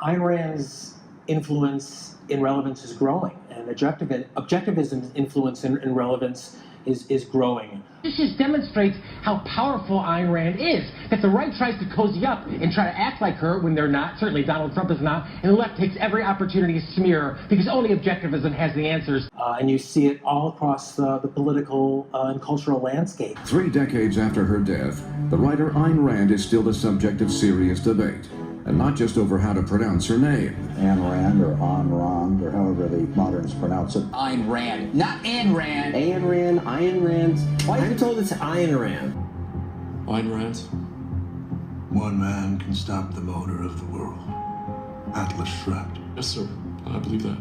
Ayn Rand's influence in relevance is growing, and objectivism's influence in relevance is growing. This just demonstrates how powerful Ayn Rand is. That the right tries to cozy up and try to act like her when they're not. Certainly Donald Trump is not. And the left takes every opportunity to smear her because only objectivism has the answers. And you see it all across the political and cultural landscape. 3 decades after her death, the writer Ayn Rand is still the subject of serious debate. And not just over how to pronounce her name. Ayn Rand or Ayn Rand or however the moderns pronounce it. Ayn Rand, not Ayn Rand. Ayn Rand, Ayn Rand. I'm told it's Ayn Rand. Ayn Rand? One man can stop the motor of the world. Atlas Shrugged. Yes, sir. I believe that.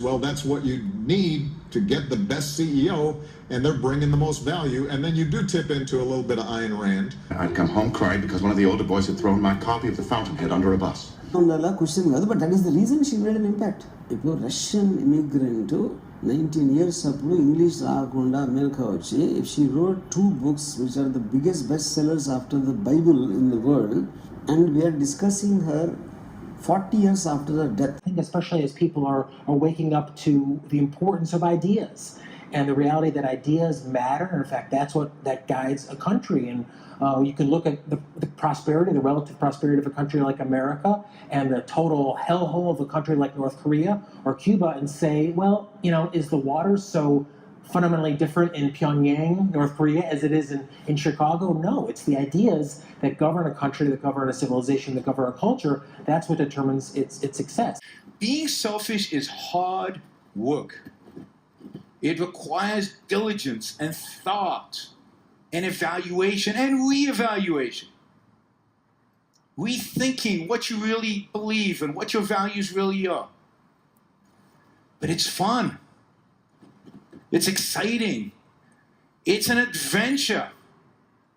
Well, that's what you need to get the best CEO, and they're bringing the most value, and then you do tip into a little bit of Ayn Rand. I'd come home crying because one of the older boys had thrown my copy of The Fountainhead under a bus. But that is the reason she made an impact. If you're Russian immigrant, 19 years appudu English raakunda America vachi, if she wrote 2 books which are the biggest bestsellers after the Bible in the world, and we are discussing her 40 years after her death. I think especially as people are waking up to the importance of ideas and the reality that ideas matter. In fact, that's what that guides a country. And you can look at the prosperity, the relative prosperity of a country like America and the total hellhole of a country like North Korea or Cuba and say, well, you know, is the water so fundamentally different in Pyongyang, North Korea, as it is in Chicago? No, it's the ideas that govern a country, that govern a civilization, that govern a culture. That's what determines its success. Being selfish is hard work. It requires diligence and thought and evaluation and reevaluation. Rethinking what you really believe and what your values really are. But it's fun. It's exciting. It's an adventure.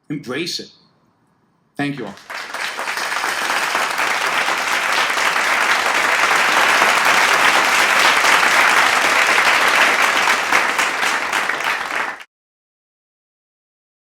Embrace it. Thank you all.